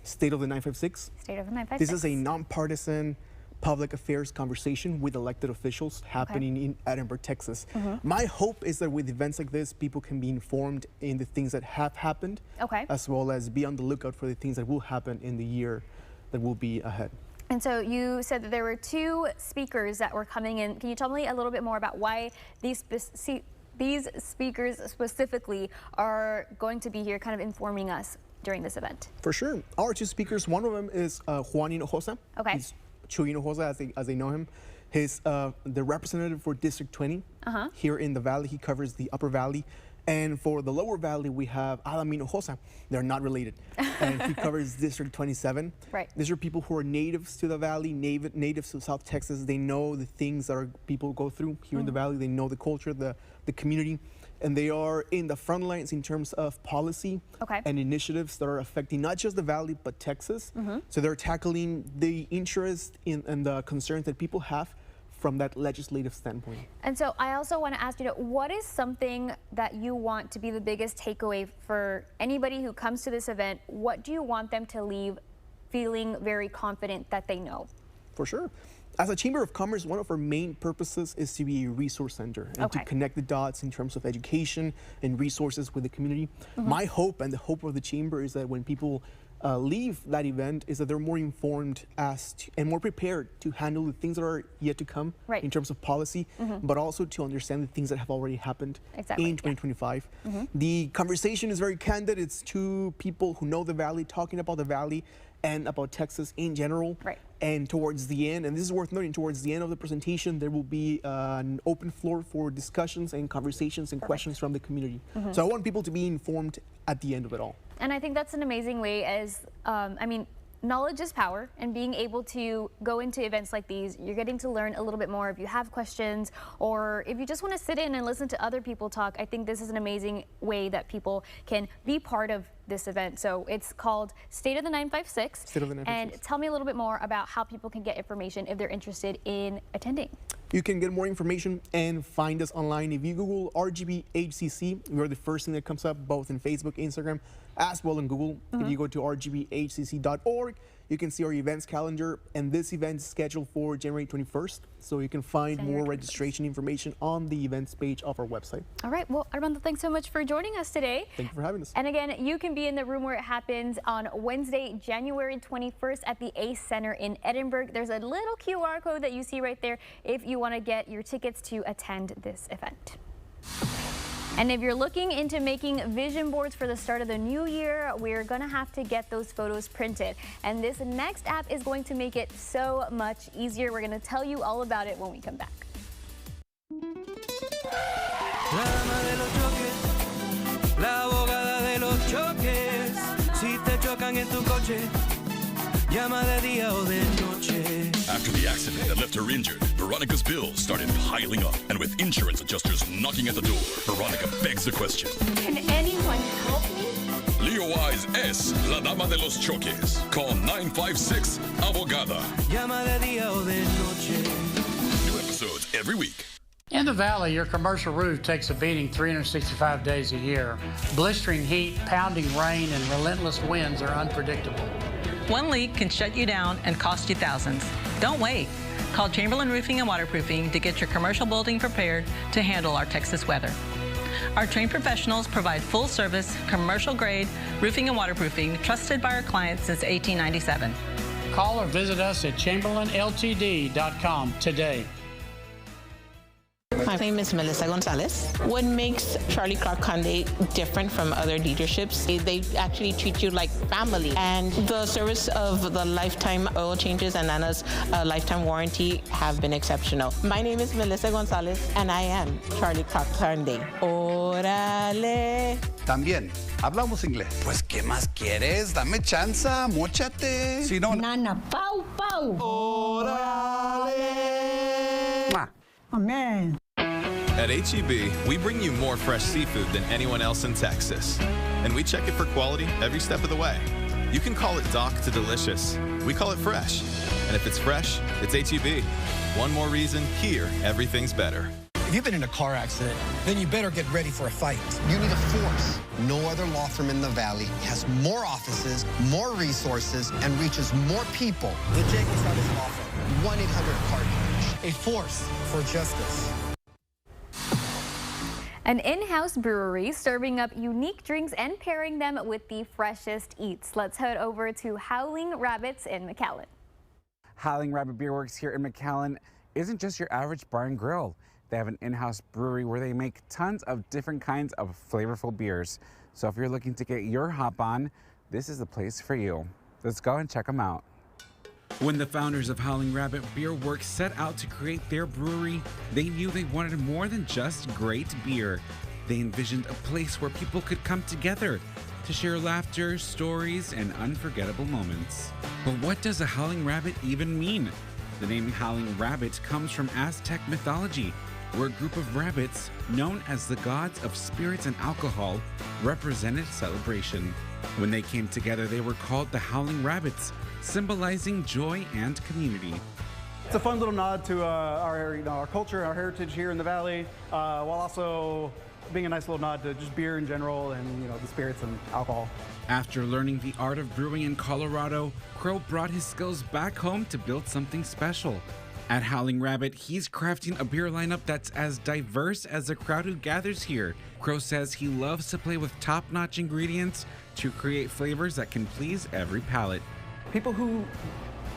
State of the 956. State of the 956. This is a nonpartisan public affairs conversation with elected officials happening in Edinburgh, Texas. My hope is that with events like this, people can be informed in the things that have happened, as well as be on the lookout for the things that will happen in the year that will be ahead. And so you said that there were two speakers that were coming in. Can you tell me a little bit more about why these speakers specifically are going to be here kind of informing us during this event? For sure. Our two speakers, one of them is Juan Hinojosa. He's Chuy Hinojosa, as they know him. He's the representative for District 20 here in the Valley. He covers the Upper Valley. And for the Lower Valley, we have Adam Hinojosa. They're not related. And he covers District 27. Right. These are people who are natives to the Valley, natives to South Texas. They know the things that people go through here in the Valley. They know the culture, the community. And they are in the front lines in terms of policy and initiatives that are affecting not just the Valley, but Texas. So they're tackling the interest and the concerns that people have from that legislative standpoint. And so I also want to ask you, what is something that you want to be the biggest takeaway for anybody who comes to this event? What do you want them to leave feeling very confident that they know? For sure. As a Chamber of Commerce, one of our main purposes is to be a resource center and to connect the dots in terms of education and resources with the community. My hope and the hope of the Chamber is that when people leave that event is that they're more informed and more prepared to handle the things that are yet to come in terms of policy, but also to understand the things that have already happened in 2025. The conversation is very candid. It's two people who know the Valley talking about the Valley and about Texas in general. And towards the end, and this is worth noting, towards the end of the presentation, there will be an open floor for discussions and conversations and questions from the community. So I want people to be informed at the end of it all. And I think that's an amazing way as, I mean, knowledge is power, and being able to go into events like these, you're getting to learn a little bit more. If you have questions or if you just want to sit in and listen to other people talk, I think this is an amazing way that people can be part of this event. So it's called State of the 956. State of the 956. And tell me a little bit more about how people can get information if they're interested in attending. You can get more information and find us online. If you Google RGV HCC, we're the first thing that comes up both in Facebook, Instagram, as well in Google. If you go to rgvhcc.org, you can see our events calendar, and this event is scheduled for January 21st. So you can find more registration information on the events page of our website. All right. Well, Armando, thanks so much for joining us today. Thank you for having us. And again, you can be in the room where it happens on Wednesday, January 21st at the ACE Center in Edinburgh. There's a little QR code that you see right there if you want to get your tickets to attend this event. And if you're looking into making vision boards for the start of the new year, we're going to have to get those photos printed. And this next app is going to make it so much easier. We're going to tell you all about it when we come back. La abogada de los choques. Si te chocan en tu coche, llama de día o de noche. After the accident that left her injured, Veronica's bills started piling up. And with insurance adjusters knocking at the door, Veronica begs the question. Can anyone help me? Leo Wise es la dama de los choques. Call 956 Abogada. Llama de día o de noche. New episodes every week. In the Valley, your commercial roof takes a beating 365 days a year. Blistering heat, pounding rain, and relentless winds are unpredictable. One leak can shut you down and cost you thousands. Don't wait. Call Chamberlain Roofing and Waterproofing to get your commercial building prepared to handle our Texas weather. Our trained professionals provide full-service, commercial-grade roofing and waterproofing trusted by our clients since 1897. Call or visit us at chamberlainltd.com today. My name is Melissa Gonzalez. What makes Charlie Clark Conde different from other dealerships? They actually treat you like family, and the service of the lifetime oil changes and Nana's lifetime warranty have been exceptional. My name is Melissa Gonzalez, and I am Charlie Clark Conde. Órale. También hablamos inglés. Pues, ¿qué más quieres? Dame chanza, móchate. Si no... Nana, pau, pau. Órale. Mwah. Amen. At H-E-B, we bring you more fresh seafood than anyone else in Texas. And we check it for quality every step of the way. You can call it dock to delicious. We call it fresh. And if it's fresh, it's H-E-B. One more reason, here, everything's better. If you've been in a car accident, then you better get ready for a fight. You need a force. No other law firm in the Valley has more offices, more resources, and reaches more people. The Jacobs Brothers Law Firm. 1-800-CARTIER. A force for justice. An in-house brewery serving up unique drinks and pairing them with the freshest eats. Let's head over to Howling Rabbits in McAllen. Howling Rabbit Beer Works here in McAllen isn't just your average bar and grill. They have an in-house brewery where they make tons of different kinds of flavorful beers. So if you're looking to get your hop on, this is the place for you. Let's go and check them out. When the founders of Howling Rabbit Beer Works set out to create their brewery, they knew they wanted more than just great beer. They envisioned a place where people could come together to share laughter, stories, and unforgettable moments. But what does a Howling Rabbit even mean? The name Howling Rabbit comes from Aztec mythology, where a group of rabbits, known as the gods of spirits and alcohol, represented celebration. When they came together, they were called the Howling Rabbits, symbolizing joy and community. It's a fun little nod to our culture, our heritage here in the Valley, while also being a nice little nod to just beer in general and the spirits and alcohol. After learning the art of brewing in Colorado, Crow brought his skills back home to build something special. At Howling Rabbit, he's crafting a beer lineup that's as diverse as the crowd who gathers here. Crow says he loves to play with top-notch ingredients to create flavors that can please every palate. People who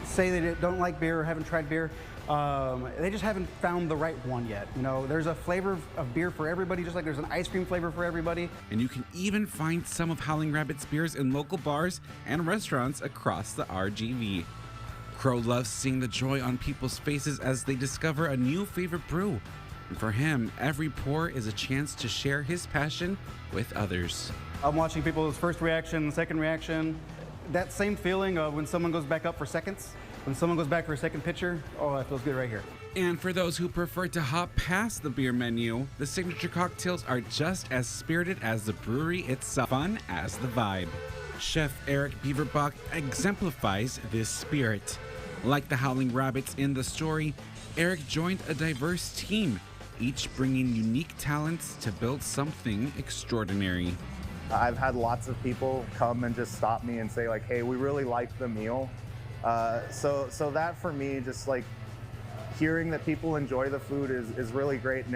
say they don't like beer or haven't tried beer, they just haven't found the right one yet. There's a flavor of beer for everybody, just like there's an ice cream flavor for everybody. And you can even find some of Howling Rabbit's beers in local bars and restaurants across the RGV. Crow loves seeing the joy on people's faces as they discover a new favorite brew. And for him, every pour is a chance to share his passion with others. I'm watching people's first reaction, second reaction. That same feeling of when someone goes back up for seconds, when someone goes back for a second pitcher, oh, that feels good right here. And for those who prefer to hop past the beer menu, the signature cocktails are just as spirited as the brewery itself, fun as the vibe. Chef Eric Beaverbach exemplifies this spirit. Like the Howling Rabbits in the story, Eric joined a diverse team, each bringing unique talents to build something extraordinary. I've had lots of people come and just stop me and say like, hey, we really like the meal. So that for me, just like hearing that people enjoy the food is really great, and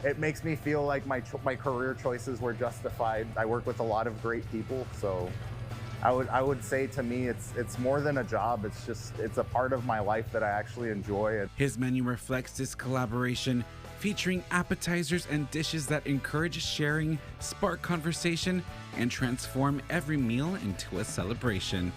it makes me feel like my career choices were justified. I work with a lot of great people, so I would say to me it's more than a job. It's a part of my life that I actually enjoy. His menu reflects this collaboration, featuring appetizers and dishes that encourage sharing, spark conversation, and transform every meal into a celebration.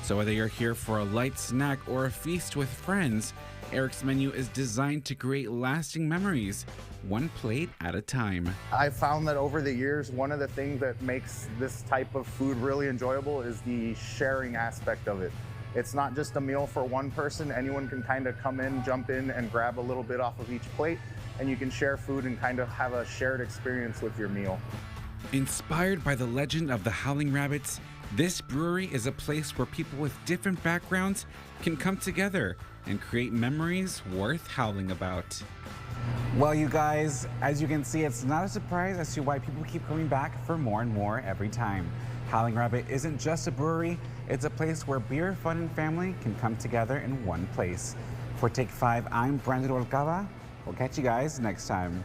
So whether you're here for a light snack or a feast with friends, Eric's menu is designed to create lasting memories, one plate at a time. I found that over the years, one of the things that makes this type of food really enjoyable is the sharing aspect of it. It's not just a meal for one person. Anyone can kind of come in, jump in, and grab a little bit off of each plate, and you can share food and kind of have a shared experience with your meal. Inspired by the legend of the Howling Rabbits, this brewery is a place where people with different backgrounds can come together and create memories worth howling about. Well, you guys, as you can see, it's not a surprise as to why people keep coming back for more and more every time. Howling Rabbit isn't just a brewery, it's a place where beer, fun, and family can come together in one place. For Take 5, I'm Brandon Olcava. We'll catch you guys next time.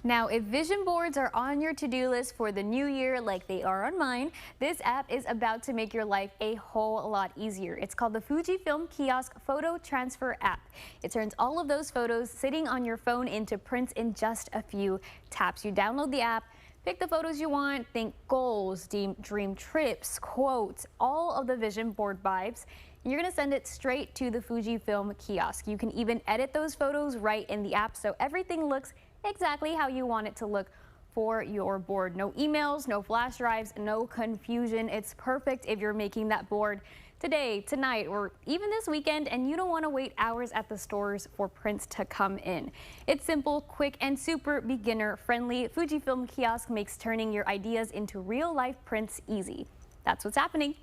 Now, if vision boards are on your to-do list for the new year like they are on mine, this app is about to make your life a whole lot easier. It's called the Fujifilm Kiosk Photo Transfer app. It turns all of those photos sitting on your phone into prints in just a few taps. You download the app, pick the photos you want, think goals, dream trips, quotes, all of the vision board vibes. You're going to send it straight to the Fujifilm Kiosk. You can even edit those photos right in the app so everything looks exactly how you want it to look for your board. No emails, no flash drives, no confusion. It's perfect if you're making that board today, tonight, or even this weekend and you don't want to wait hours at the stores for prints to come in. It's simple, quick, and super beginner friendly. Fujifilm Kiosk makes turning your ideas into real life prints easy. That's what's happening.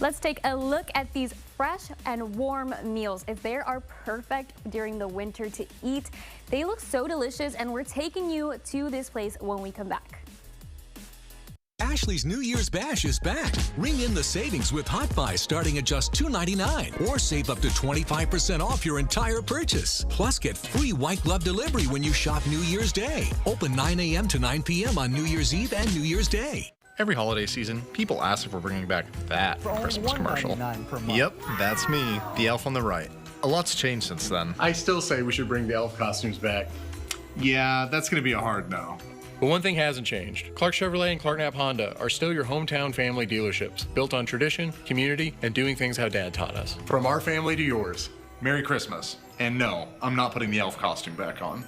Let's take a look at these fresh and warm meals. If they are perfect during the winter to eat, they look so delicious, and we're taking you to this place when we come back. Ashley's New Year's Bash is back. Ring in the savings with Hot Buy starting at just $2.99 or save up to 25% off your entire purchase. Plus, get free white glove delivery when you shop New Year's Day. Open 9 a.m. to 9 p.m. on New Year's Eve and New Year's Day. Every holiday season, people ask if we're bringing back that Christmas commercial. Yep, that's me, the elf on the right. A lot's changed since then. I still say we should bring the elf costumes back. Yeah, that's going to be a hard no. But one thing hasn't changed. Clark Chevrolet and Clark Knapp Honda are still your hometown family dealerships, built on tradition, community, and doing things how Dad taught us. From our family to yours, Merry Christmas. And no, I'm not putting the elf costume back on.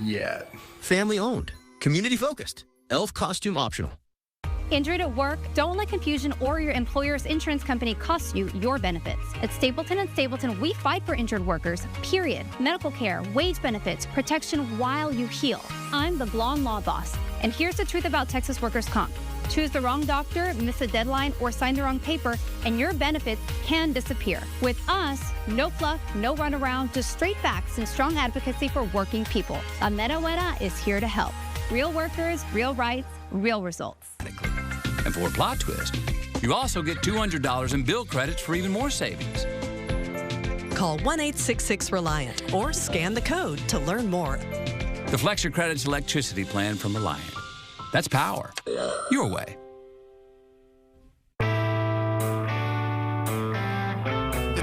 Yet. Family owned, community focused, elf costume optional. Injured at work? Don't let confusion or your employer's insurance company cost you your benefits. At Stapleton & Stapleton, we fight for injured workers, period. Medical care, wage benefits, protection while you heal. I'm the blonde law boss, and here's the truth about Texas workers' comp. Choose the wrong doctor, miss a deadline, or sign the wrong paper, and your benefits can disappear. With us, no fluff, no runaround, just straight facts and strong advocacy for working people. Amera Huera is here to help. Real workers, real rights, real results. And for a plot twist, you also get $200 in bill credits for even more savings. Call 1-866-RELIANT or scan the code to learn more. The Flex Your Credits electricity plan from Reliant. That's power. Your way. The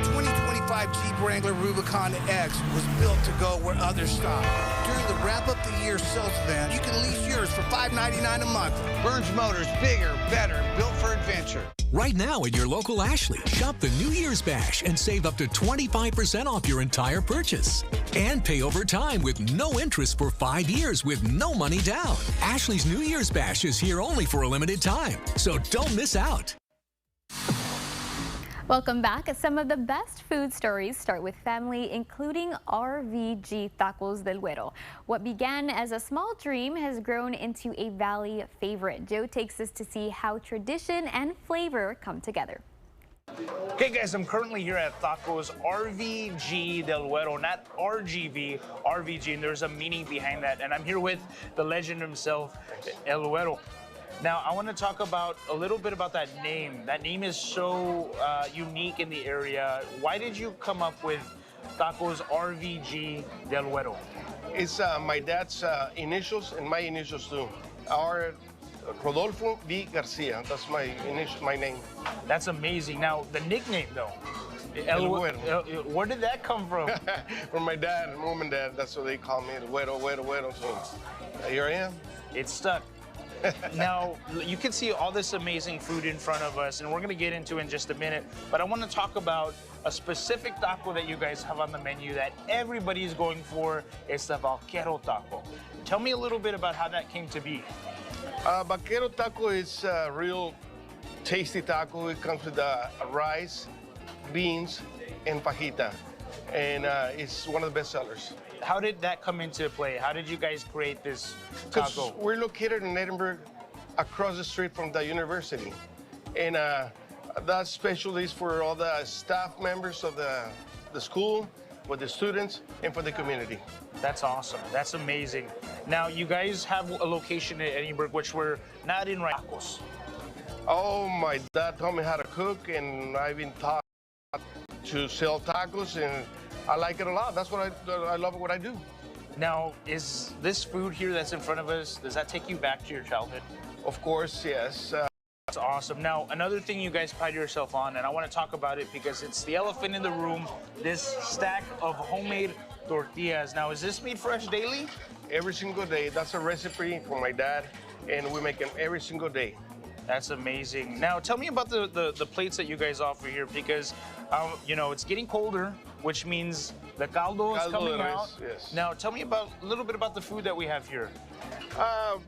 2025 Jeep Wrangler Rubicon X was built to go where others stop. During the Wrap Up the Year sales event, you can lease yours for $5.99 a month. Burns Motors, bigger, better, built for adventure. Right now at your local Ashley, shop the New Year's Bash and save up to 25% off your entire purchase. And pay over time with no interest for 5 years with no money down. Ashley's New Year's Bash is here only for a limited time, so don't miss out. Welcome back. Some of the best food stories start with family, including RVG Tacos del Güero. What began as a small dream has grown into a Valley favorite. Joe takes us to see how tradition and flavor come together. Hey guys, I'm currently here at Tacos RVG del Güero, not RGV, RVG, and there's a meaning behind that. And I'm here with the legend himself, El Güero. Now, I want to talk about a little bit about that name. That name is so unique in the area. Why did you come up with Tacos RVG del Güero? It's my dad's initials and my initials too. Our Rodolfo V. Garcia. That's my name. That's amazing. Now, the nickname though. El Güero. Where did that come from? From my dad, mom and dad. That's what they call me, the Güero. So here I am. It's stuck. Now, you can see all this amazing food in front of us, and we're going to get into it in just a minute, but I want to talk about a specific taco that you guys have on the menu that everybody is going for. It's the Vaquero taco. Tell me a little bit about how that came to be. Vaquero taco is a real tasty taco. It comes with rice, beans, and fajita, and it's one of the best sellers. How did that come into play? How did you guys create this taco? We're located in Edinburg, across the street from the university. And that special is for all the staff members of the school, for the students, and for the community. That's awesome. That's amazing. Now, you guys have a location in Edinburg, which we're not in right now. Oh, my dad taught me how to cook, and I've been taught to sell tacos, and I like it a lot. That's what I love what I do. Now, is this food here that's in front of us, does that take you back to your childhood? Of course, yes. That's awesome. Now, another thing you guys pride yourself on, and I want to talk about it because it's the elephant in the room, this stack of homemade tortillas. Now, is this made fresh daily? Every single day. That's a recipe from my dad, and we make them every single day. That's amazing. Now, tell me about the plates that you guys offer here because, you know, it's getting colder, which means the caldo is coming out. Yes. Now, tell me a little bit about the food that we have here.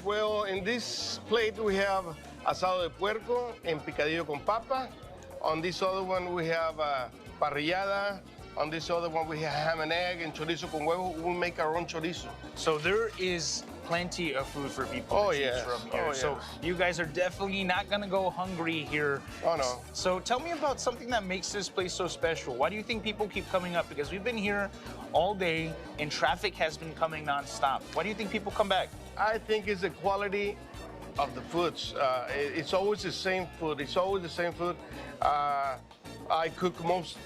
Well, in this plate, we have asado de puerco and picadillo con papa. On this other one, we have parrillada. On this other one, we have ham and egg and chorizo con huevo. We make our own chorizo. So there is plenty of food for people to choose from here. So you guys are definitely not gonna go hungry here. Oh, no. So tell me about something that makes this place so special. Why do you think people keep coming up? Because we've been here all day and traffic has been coming nonstop. Why do you think people come back? I think it's the quality of the foods. It's always the same food. It's always the same food. I cook most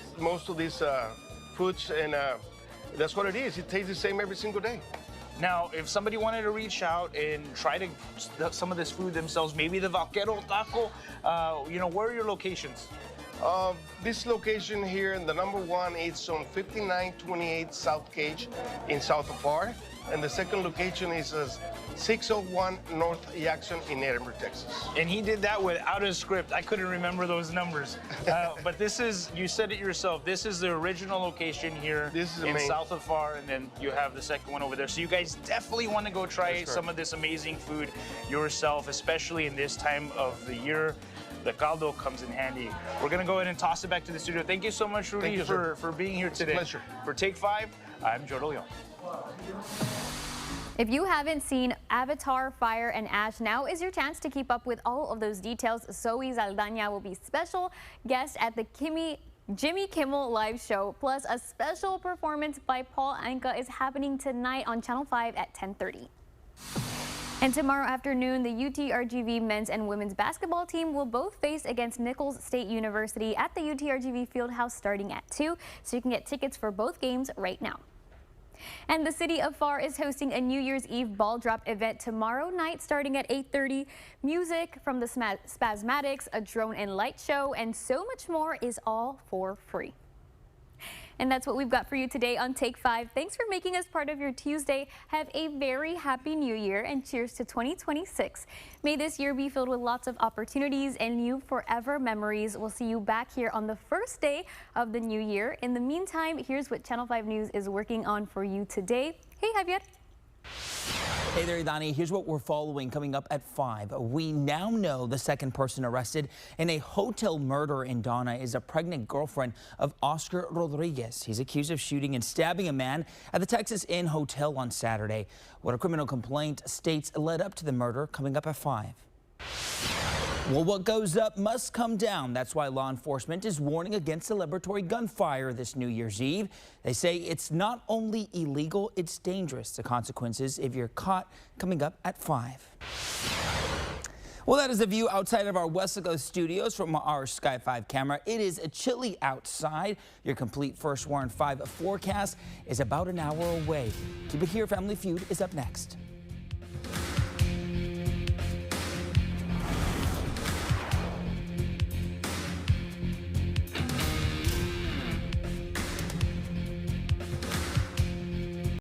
of these foods, and that's what it is. It tastes the same every single day. Now, if somebody wanted to reach out and try to some of this food themselves, maybe the Vaquero Taco, you know, where are your locations? This location here, the number one, it's on 5928 South Cage in South of Far. And the second location is 601 North Jackson in Edinburgh, Texas. And he did that without a script. I couldn't remember those numbers. But this is, you said it yourself, this is the original location here in South of Far, and then you have the second one over there. So you guys definitely want to go try some of this amazing food yourself, especially in this time of the year. The caldo comes in handy. We're going to go ahead and toss it back to the studio. Thank you so much, Rudy, for being here today. It's a pleasure. For Take 5, I'm Joe DeLeon. If you haven't seen Avatar, Fire and Ash, now is your chance to keep up with all of those details. Zoe Saldana will be special guest at the Jimmy Kimmel live show. Plus, a special performance by Paul Anka is happening tonight on Channel 5 at 10:30. And tomorrow afternoon, the UTRGV men's and women's basketball team will both face against Nichols State University at the UTRGV Fieldhouse starting at 2, so you can get tickets for both games right now. And the city of Far is hosting a New Year's Eve ball drop event tomorrow night starting at 8:30. Music from the Spasmatics, a drone and light show, and so much more is all for free. And that's what we've got for you today on Take 5. Thanks for making us part of your Tuesday. Have a very happy new year and cheers to 2026. May this year be filled with lots of opportunities and new forever memories. We'll see you back here on the first day of the new year. In the meantime, here's what Channel 5 News is working on for you today. Hey, Javier. Hey there, Idani. Here's what we're following coming up at 5. We now know the second person arrested in a hotel murder in Donna is a pregnant girlfriend of Oscar Rodriguez. He's accused of shooting and stabbing a man at the Texas Inn Hotel on Saturday. What a criminal complaint states led up to the murder coming up at 5. Well, what goes up must come down. That's why law enforcement is warning against celebratory gunfire this New Year's Eve. They say it's not only illegal, it's dangerous. The consequences if you're caught coming up at 5. Well, that is the view outside of our Weslaco studios from our Sky 5 camera. It is chilly outside. Your complete First Warn 5 forecast is about an hour away. Keep it here. Family Feud is up next.